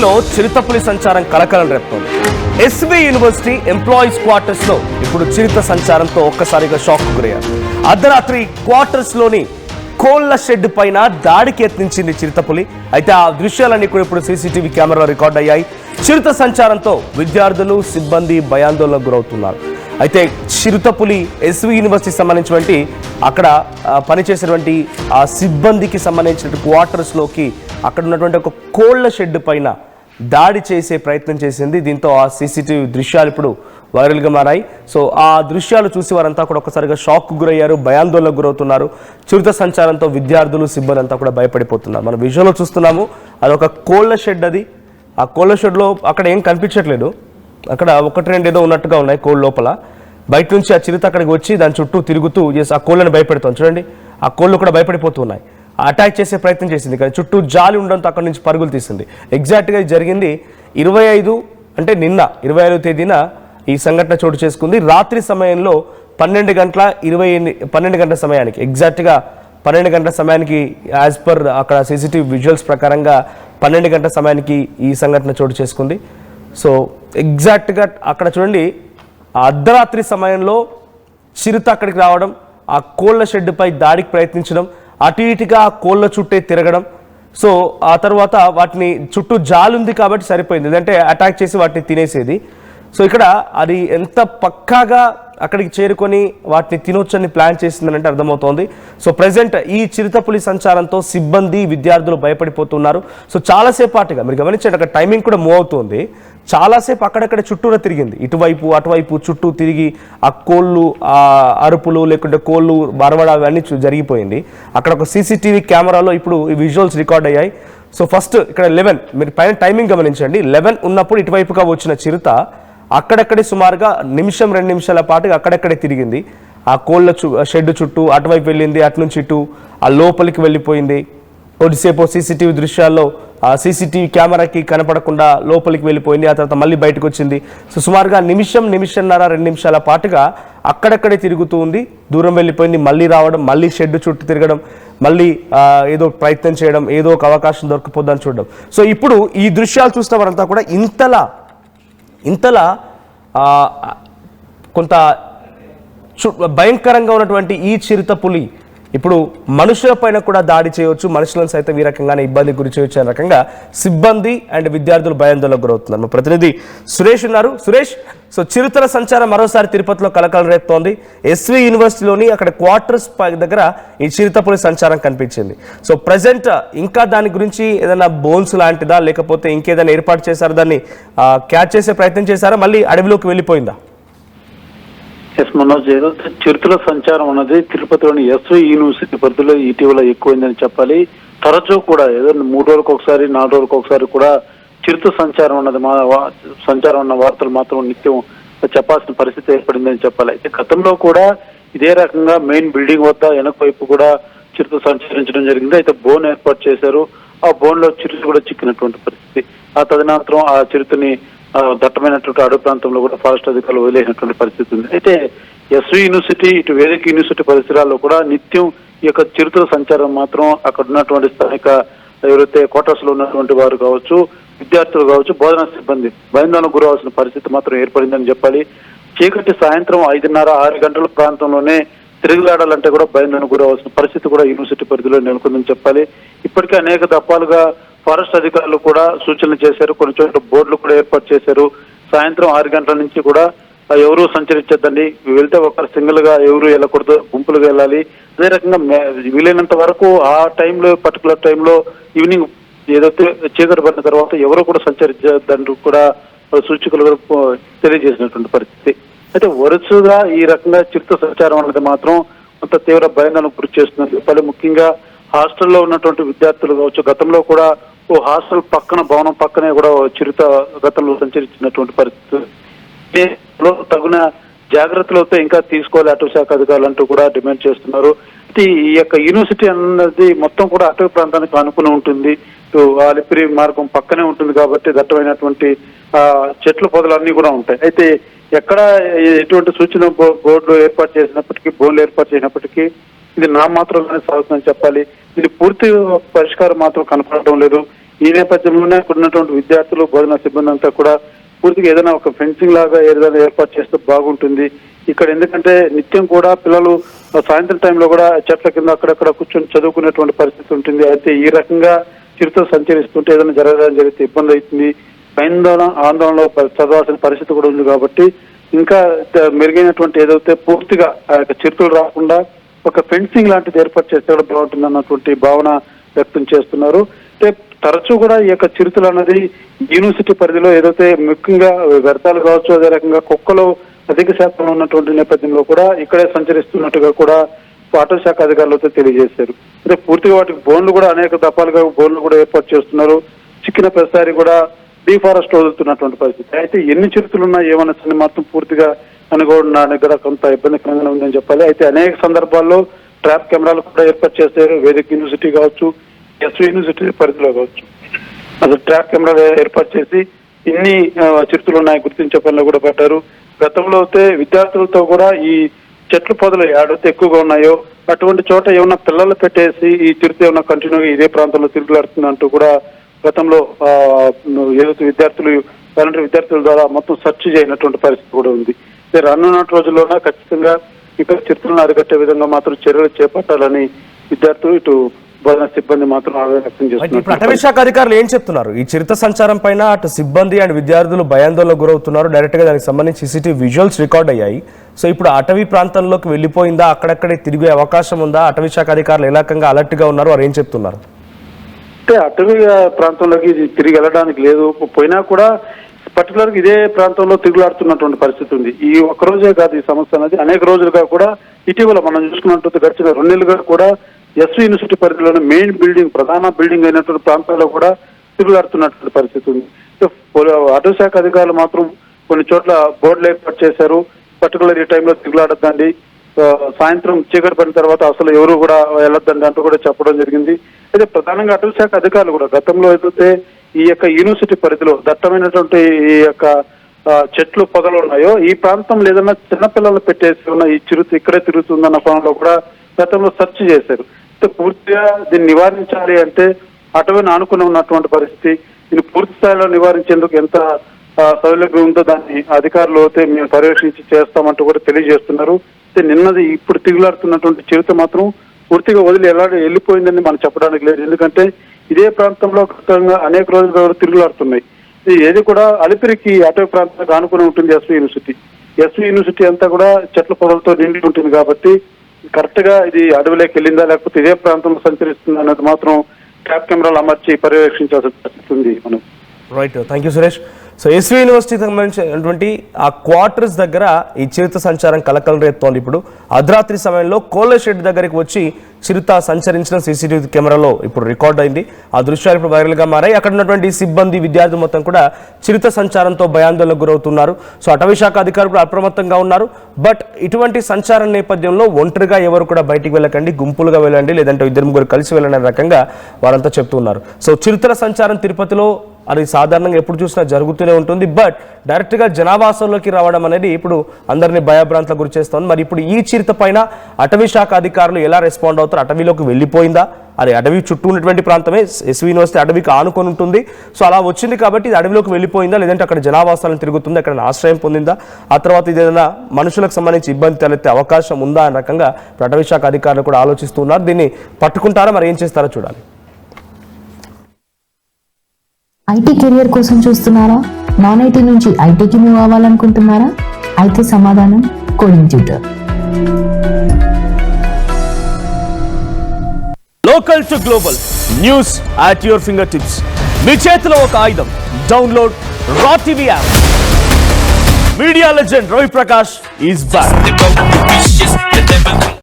యూనివర్సిటీలో చిరుతపులి సంచారం కలకలం రేపుతోంది. ఎస్వి యూనివర్సిటీ ఎంప్లాయీస్ క్వార్టర్స్ లో ఇప్పుడు చిరుత సంచారంతో ఒక్కసారిగా షాక్ గురయ్యారు. అర్ధరాత్రి క్వార్టర్స్ లోని కోళ్ల షెడ్ పైన దాడికి యత్నించింది చిరుతపులి. అయితే ఆ దృశ్యాలన్నీ కూడా ఇప్పుడు సీసీటీవీ కెమెరాలో రికార్డ్ అయ్యాయి. చిరుత సంచారంతో విద్యార్థులు సిబ్బంది భయాందోళనకు గురవుతున్నారు. అయితే చిరుతపులి ఎస్వి యూనివర్సిటీకి సంబంధించినటువంటి అక్కడ పనిచేసేటువంటి ఆ సిబ్బందికి సంబంధించిన క్వార్టర్స్ లోకి అక్కడ ఉన్నటువంటి ఒక కోళ్ల షెడ్ పైన దాడి చేసే ప్రయత్నం చేసింది. దీంతో ఆ సీసీటీవీ దృశ్యాలు ఇప్పుడు వైరల్గా మారాయి. సో ఆ దృశ్యాలు చూసి వారంతా కూడా ఒక్కసారిగా షాక్కు గురయ్యారు, భయాందోళనకు గురవుతున్నారు. చిరుత సంచారంతో విద్యార్థులు సిబ్బంది అంతా కూడా భయపడిపోతున్నారు. మనం విజువల్లో చూస్తున్నాము, అదొక కోళ్ల షెడ్. అది ఆ కోళ్ల షెడ్లో అక్కడ ఏం కనిపించట్లేదు, అక్కడ ఒకటి రెండు ఏదో ఉన్నట్టుగా ఉన్నాయి కోళ్ళ లోపల. బయట నుంచి ఆ చిరుత అక్కడికి వచ్చి దాని చుట్టూ తిరుగుతూ ఆ కోళ్ళని భయపెడుతుంది. చూడండి, ఆ కోళ్ళు కూడా భయపడిపోతున్నాయి. అటాక్ చేసే ప్రయత్నం చేసింది, కానీ చుట్టూ జాలి ఉండడంతో అక్కడి నుంచి పరుగులు తీసింది. ఎగ్జాక్ట్గా ఇది జరిగింది 25 అంటే నిన్న 25వ తేదీన ఈ సంఘటన చోటు చేసుకుంది. రాత్రి సమయంలో 12 గంటల సమయానికి, ఎగ్జాక్ట్గా 12 గంటల సమయానికి, యాజ్ పర్ అక్కడ సీసీటీవీ విజువల్స్ ప్రకారంగా 12 గంటల సమయానికి ఈ సంఘటన చోటు చేసుకుంది. సో ఎగ్జాక్ట్గా అక్కడ చూడండి, అర్ధరాత్రి సమయంలో చిరుత అక్కడికి రావడం, ఆ కోళ్ల షెడ్పై దాడికి ప్రయత్నించడం, అటు ఇటుగా ఆ కోళ్ల చుట్టే తిరగడం. సో ఆ తర్వాత వాటిని చుట్టూ జాలి ఉంది కాబట్టి సరిపోయింది, లేదంటే అటాక్ చేసి వాటిని తినేసేది. సో ఇక్కడ అది ఎంత పక్కాగా అక్కడికి చేరుకొని వాటిని తినొచ్చని ప్లాన్ చేసిందని అర్థమవుతోంది. సో ప్రజెంట్ ఈ చిరుతపులి సంచారంతో సిబ్బంది విద్యార్థులు భయపడిపోతున్నారు. సో చాలాసేపు పాటుగా మీరు గమనించండి, అక్కడ టైమింగ్ కూడా మూవ్ అవుతుంది. చాలాసేపు అక్కడక్కడ చుట్టూరా తిరిగింది, ఇటువైపు అటువైపు చుట్టూ తిరిగి ఆ కోళ్ళు ఆ అరుపులు లేకుంటే కోళ్ళు బరవడా అవన్నీ జరిగిపోయింది. అక్కడ ఒక సీసీటీవీ కెమెరాలో ఇప్పుడు ఈ విజువల్స్ రికార్డ్ అయ్యాయి. సో ఫస్ట్ ఇక్కడ 11, మీరు పైన టైమింగ్ గమనించండి, 11 ఉన్నప్పుడు ఇటువైపుగా వచ్చిన చిరుత అక్కడక్కడే సుమారుగా 1-2 నిమిషాల పాటుగా అక్కడక్కడే తిరిగింది. ఆ కోళ్ళ షెడ్ చుట్టూ అటువైపు వెళ్ళింది, అటు నుంచి ఇటు ఆ లోపలికి వెళ్ళిపోయింది. కొద్దిసేపు సీసీటీవీ దృశ్యాల్లో ఆ సీసీటీవీ కెమెరాకి కనపడకుండా లోపలికి వెళ్ళిపోయింది. ఆ తర్వాత మళ్ళీ బయటకు వచ్చింది. సో సుమారుగా నిమిషంన్నర 2 నిమిషాల పాటుగా అక్కడక్కడే తిరుగుతూ ఉంది. దూరం వెళ్ళిపోయింది, మళ్ళీ రావడం, మళ్ళీ షెడ్ చుట్టూ తిరగడం, మళ్ళీ ఏదో ప్రయత్నం చేయడం, ఏదో ఒక అవకాశం దొరికిపోద్దని చూడడం. సో ఇప్పుడు ఈ దృశ్యాలు చూసిన వారంతా కూడా ఇంతలా కొంత భయంకరంగా ఉన్నటువంటి ఈ చిరుతపులి ఇప్పుడు మనుషుల పైన కూడా దాడి చేయవచ్చు, మనుషులను సైతం ఈ రకంగానే ఇబ్బంది గురి చేయవచ్చు అనే రకంగా సిబ్బంది అండ్ విద్యార్థులు భయాందోళనకు గురవుతున్నారు. మా ప్రతినిధి సురేష్ ఉన్నారు. సురేష్, సో చిరుతల సంచారం మరోసారి తిరుపతిలో కలకలం రేపుతోంది. ఎస్వి యూనివర్సిటీలోని అక్కడ క్వార్టర్స్ దగ్గర ఈ చిరుతపులి సంచారం కనిపించింది. సో ప్రజెంట్ ఇంకా దాని గురించి ఏదైనా బోన్స్ లాంటిదా, లేకపోతే ఇంకేదైనా ఏర్పాటు చేశారా, దాన్ని క్యాచ్ చేసే ప్రయత్నం చేశారా, మళ్ళీ అడవిలోకి వెళ్ళిపోయిందా? మనోజ్, చిరుతల సంచారం అన్నది తిరుపతిలోని ఎస్వి యూనివర్సిటీ పరిధిలో ఇటీవల ఎక్కువైందని చెప్పాలి. తరచూ కూడా ఏదో 3 రోజులకు ఒకసారి 4 రోజులకు ఒకసారి కూడా చిరుత సంచారం అన్నది సంచారం అన్న వార్తలు మాత్రం నిత్యం చెప్పాల్సిన పరిస్థితి ఏర్పడిందని చెప్పాలి. అయితే గతంలో కూడా ఇదే రకంగా మెయిన్ బిల్డింగ్ వద్ద వెనక వైపు కూడా చిరుత సంచరించడం జరిగింది. అయితే బోన్ ఏర్పాటు చేశారు, ఆ బోన్ లో చిరుత కూడా చిక్కినటువంటి పరిస్థితి. ఆ తదనంతరం ఆ చిరుతని దట్టమైనటువంటి అడవి ప్రాంతంలో కూడా ఫారెస్ట్ అధికారులు వదిలేసినటువంటి పరిస్థితి ఉంది. అయితే ఎస్వి యూనివర్సిటీ ఇటు వేదిక యూనివర్సిటీ పరిసరాల్లో కూడా నిత్యం ఈ యొక్క చిరుతల సంచారం మాత్రం అక్కడ ఉన్నటువంటి స్థానిక ఎవరైతే క్వార్టర్స్ లో ఉన్నటువంటి వారు కావచ్చు, విద్యార్థులు కావచ్చు, బోధనా సిబ్బంది భయాందోళనకు గురవలసిన పరిస్థితి మాత్రం ఏర్పడిందని చెప్పాలి. చీకటి సాయంత్రం 5:30-6 గంటల ప్రాంతంలోనే తిరుగులాడాలంటే కూడా భయాందోళనకు గురవలసిన పరిస్థితి కూడా యూనివర్సిటీ పరిధిలో నెలకొందని చెప్పాలి. ఇప్పటికే అనేక దఫాలుగా ఫారెస్ట్ అధికారులు కూడా సూచనలు చేశారు, కొన్ని చోట్ల బోర్డులు కూడా ఏర్పాటు చేశారు. సాయంత్రం 6 గంటల నుంచి కూడా ఎవరు సంచరించద్దండి, వెళ్తే ఒకరు సింగిల్ గా ఎవరు వెళ్ళకూడదు, గుంపులుగా వెళ్ళాలి. అదే రకంగా వీలైనంత వరకు ఆ టైంలో పర్టికులర్ టైంలో ఈవినింగ్ ఏదైతే చీకటి పడిన తర్వాత ఎవరు కూడా సంచరించద్దని కూడా సూచికలు తెలియజేసినటువంటి పరిస్థితి. అయితే వరుసగా ఈ రకంగా చిరుత సంచారం అనేది మాత్రం కొంత తీవ్ర భయాందోళనకు గురి చేస్తుంది. ముఖ్యంగా హాస్టల్లో ఉన్నటువంటి విద్యార్థులు కావచ్చు, గతంలో కూడా ఓ హాస్టల్ భవనం పక్కనే కూడా చిరుత గతంలో సంచరించినటువంటి పరిస్థితి. తగిన జాగ్రత్తలతో ఇంకా తీసుకోవాలి అటవీ శాఖ అధికారులు అంటూ కూడా డిమాండ్ చేస్తున్నారు. ఈ యొక్క యూనివర్సిటీ అన్నది మొత్తం కూడా అటవీ ప్రాంతానికి అనుకుని ఉంటుంది, అలిపిరి మార్గం పక్కనే ఉంటుంది కాబట్టి దట్టమైనటువంటి చెట్లు పొదలు అన్ని కూడా ఉంటాయి. అయితే ఎక్కడ ఎటువంటి సూచన బోర్డులు ఏర్పాటు చేసినప్పటికీ, బోర్డులు ఏర్పాటు చేసినప్పటికీ ఇది నా మాత్రంగానే సాగుతుందని చెప్పాలి. ఇది పూర్తి పరిష్కారం మాత్రం కనపడటం లేదు. ఈ నేపథ్యంలోనే ఇక్కడ ఉన్నటువంటి విద్యార్థులు బోధనా సిబ్బంది అంతా కూడా పూర్తిగా ఏదైనా ఒక ఫెన్సింగ్ లాగా ఏదైనా ఏర్పాటు చేస్తే బాగుంటుంది. ఇక్కడ ఎందుకంటే నిత్యం కూడా పిల్లలు సాయంత్రం టైంలో కూడా చెట్ల కింద అక్కడక్కడ కూర్చొని చదువుకునేటువంటి పరిస్థితి ఉంటుంది. అయితే ఈ రకంగా చిరుతలు సంచరిస్తుంటే ఏదైనా జరగడం జరిగితే ఇబ్బంది అవుతుంది. ఆందోళనలో చదవాల్సిన పరిస్థితి కూడా ఉంది. కాబట్టి ఇంకా మెరుగైనటువంటి ఏదైతే పూర్తిగా ఆ యొక్క చిరుతలు రాకుండా ఒక ఫెన్సింగ్ లాంటిది ఏర్పాటు చేస్తే కూడా బాగుంటుంది అన్నటువంటి భావన వ్యక్తం చేస్తున్నారు. అంటే తరచూ కూడా ఈ యొక్క చిరుతలు అన్నది యూనివర్సిటీ పరిధిలో ఏదైతే ముఖ్యంగా వ్యర్థాలు కావచ్చు, అదే రకంగా కుక్కలు అధిక శాతంలో ఉన్నటువంటి నేపథ్యంలో కూడా ఇక్కడే సంచరిస్తున్నట్టుగా కూడా అటవీ శాఖ అధికారులతో తెలియజేశారు. అంటే పూర్తిగా వాటికి బోన్లు కూడా అనేక దఫాలుగా బోన్లు కూడా ఏర్పాటు చేస్తున్నారు. చిక్కిన ప్రతిసారి కూడా డీఫారెస్ట్ వదులుతున్నటువంటి పరిస్థితి. అయితే ఎన్ని చిరుతలు ఉన్నా ఏమన్నా మాత్రం పూర్తిగా అనుకోవడానికి కూడా కొంత ఇబ్బందికరంగా ఉందని చెప్పాలి. అయితే అనేక సందర్భాల్లో ట్రాప్ కెమెరాలు కూడా ఏర్పాటు చేశారు. వేదిక యూనివర్సిటీ కావచ్చు, ఎస్వి యూనివర్సిటీ పరిధిలో కావచ్చు, అసలు ట్రాప్ కెమెరాలు ఏర్పాటు చేసి ఇన్ని చిరుతలు ఉన్నాయి గుర్తించే పనిలో కూడా పడ్డారు. గతంలో అయితే విద్యార్థులతో కూడా ఈ చెట్లు పొదలు ఏడైతే ఎక్కువగా ఉన్నాయో అటువంటి చోట ఏమన్నా పిల్లలు పెట్టేసి ఈ చిరుత ఏమన్నా కంటిన్యూగా ఇదే ప్రాంతంలో తిరుగులాడుతుందంటూ కూడా గతంలో ఏదైతే వాలంటీర్ విద్యార్థుల ద్వారా మొత్తం సెర్చ్ చేయనటువంటి పరిస్థితి కూడా ఉంది. రానున్న రోజుల్లోనే ఖచ్చితంగా ఇక్కడ చిరుతలను అరికట్టే విధంగా మాత్రం చర్యలు చేపట్టాలని విద్యార్థులు ఇటు బోధనా సిబ్బంది మాత్రం ఆవేదన వ్యక్తం చేస్తున్నారు. అటవీ శాఖ అధికారులు ఏం చెప్తున్నారు? ఈ చిరుత సంచారం పైన అటు సిబ్బంది అండ్ విద్యార్థులు భయాందోళనకు గురవుతున్నారు. డైరెక్ట్ గా దానికి సంబంధించి సీసీటీవీ విజువల్స్ రికార్డ్ అయ్యాయి. సో ఇప్పుడు అటవీ ప్రాంతంలోకి వెళ్ళిపోయిందా, అక్కడక్కడే తిరిగే అవకాశం ఉందా? అటవీ శాఖ అధికారులు ఏ రకంగా అలర్ట్ గా ఉన్నారు, వారు ఏం చెప్తున్నారు? అంటే అటవీ ప్రాంతంలోకి తిరిగి వెళ్ళడానికి లేదు. పోయినా కూడా పర్టికులర్ గా ఇదే ప్రాంతంలో తిరుగులాడుతున్నటువంటి పరిస్థితి ఉంది. ఈ ఒక్క రోజే కాదు ఈ సమస్య అనేది, అనేక రోజులుగా కూడా ఇటీవల మనం చూసుకున్నట్టు గడిచిన 2 నెలలుగా కూడా ఎస్వి యూనివర్సిటీ పరిధిలోని మెయిన్ బిల్డింగ్, ప్రధాన బిల్డింగ్ అయినటువంటి ప్రాంతాల్లో కూడా తిరుగులాడుతున్నటువంటి పరిస్థితి ఉంది. అటవీ శాఖ అధికారులు మాత్రం కొన్ని చోట్ల బోర్డులు ఏర్పాటు చేశారు. పర్టికులర్ ఈ టైంలో తిరుగులాడద్దండి, సాయంత్రం చీకటి పడిన తర్వాత అసలు ఎవరు కూడా వెళ్ళొద్దండి అంటూ కూడా చెప్పడం జరిగింది. అయితే ప్రధానంగా అటవీ శాఖ అధికారులు కూడా గతంలో ఏదైతే ఈ యొక్క యూనివర్సిటీ పరిధిలో దట్టమైనటువంటి ఈ యొక్క చెట్లు పొదలు ఉన్నాయో ఈ ప్రాంతంలో ఏదైనా చిన్నపిల్లలు పెట్టేసి ఉన్న ఈ చిరుత ఇక్కడే తిరుగుతుందన్న కోణంలో కూడా గతంలో సెర్చ్ చేశారు. పూర్తిగా దీన్ని నివారించాలి అంటే అటవీని ఆనుకుని ఉన్నటువంటి పరిస్థితి. దీన్ని పూర్తి స్థాయిలో నివారించేందుకు ఎంత సౌలభ్యం ఉందో దాన్ని అధికారులు అయితే మేము పర్యవేక్షించి చేస్తామంటూ కూడా తెలియజేస్తున్నారు. నిన్నది ఇప్పుడు తిరుగులాడుతున్నటువంటి చిరుత మాత్రం పూర్తిగా వదిలి వెళ్ళిపోయిందని మనం చెప్పడానికి లేదు. ఎందుకంటే ఇదే ప్రాంతంలో గతంగా అనేక రోజులు తిరుగులాడుతున్నాయి. ఏది కూడా అలిపిరికి అటవీ ప్రాంతానికి ఆనుకుని ఉంటుంది ఎస్వి యూనివర్సిటీ. ఎస్వి యూనివర్సిటీ అంతా కూడా చెట్ల పొదలతో నిండి ఉంటుంది. కాబట్టి కరెక్ట్ గా ఇది అడవిలోకి వెళ్ళిందా లేకపోతే ఇదే ప్రాంతంలో సంచరిస్తుందా అన్నది మాత్రం ట్రాప్ కెమెరాలు అమర్చి పర్యవేక్షించాల్సిన పరిస్థితి ఉంది. మనం right, thank you Suresh. So SV యూనివర్సిటీకి సంబంధించినటువంటి ఆ క్వార్టర్స్ దగ్గర ఈ చిరుత సంచారం కలకలం రేపుతోంది. ఇప్పుడు అర్ధరాత్రి సమయంలో కోళ్ళ షెడ్ దగ్గరికి వచ్చి చిరుత సంచరించిన సీసీటీవీ కెమెరాలో ఇప్పుడు రికార్డ్ అయింది. ఆ దృశ్యాలు ఇప్పుడు వైరల్గా మారాయి. అక్కడ ఉన్నటువంటి సిబ్బంది, విద్యార్థులు మొత్తం కూడా చిరుత సంచారంతో భయాందోళనకు గురవుతున్నారు. సో అటవీ శాఖ అధికారులు అప్రమత్తంగా ఉన్నారు. బట్ ఇటువంటి సంచారం నేపథ్యంలో ఒంటరిగా ఎవరు కూడా బయటికి వెళ్ళకండి, గుంపులుగా వెళ్ళండి, లేదంటే 2-3 కలిసి వెళ్ళండి అనే రకంగా వారంతా చెప్తున్నారు. సో చిరుతల సంచారం తిరుపతిలో అది సాధారణంగా ఎప్పుడు చూసినా జరుగుతూనే ఉంటుంది. బట్ డైరెక్ట్గా జనావాసంలోకి రావడం అనేది ఇప్పుడు అందరినీ భయభ్రాంతలకు గురి చేస్తోంది. మరి ఇప్పుడు ఈ చిరుత పైన అటవీ శాఖ అధికారులు ఎలా రెస్పాండ్ అవుతారు? అటవీలోకి వెళ్ళిపోయిందా? అది అడవి చుట్టూ ఉన్నటువంటి ప్రాంతమే, ఎస్వి యూనివర్సిటీ అడవికి ఆనుకొని ఉంటుంది. సో అలా వచ్చింది కాబట్టి ఇది అడవిలోకి వెళ్ళిపోయిందా, లేదంటే అక్కడ జనావాసాలను తిరుగుతుందా, అక్కడ ఆశ్రయం పొందిందా, ఆ తర్వాత ఇదేదైనా మనుషులకు సంబంధించి ఇబ్బంది తలెత్తే అవకాశం ఉందా అనే రకంగా అటవీ శాఖ అధికారులు కూడా ఆలోచిస్తున్నారు. దీన్ని పట్టుకుంటారా, మరి ఏం చేస్తారో చూడాలి. ఐటీ కెరియర్ కోసం చూస్తున్నారా? నాన్ ఐటీ నుంచి ఐటీకి మూవ్ అవ్వాలనుకుంటున్నారా? అయితే సమాధానం coding tutor. Local to global news at your finger tips. మీ చేతిలో ఒక ఆయుధం. Download Raw TV app. Media legend Ravi Prakash is back.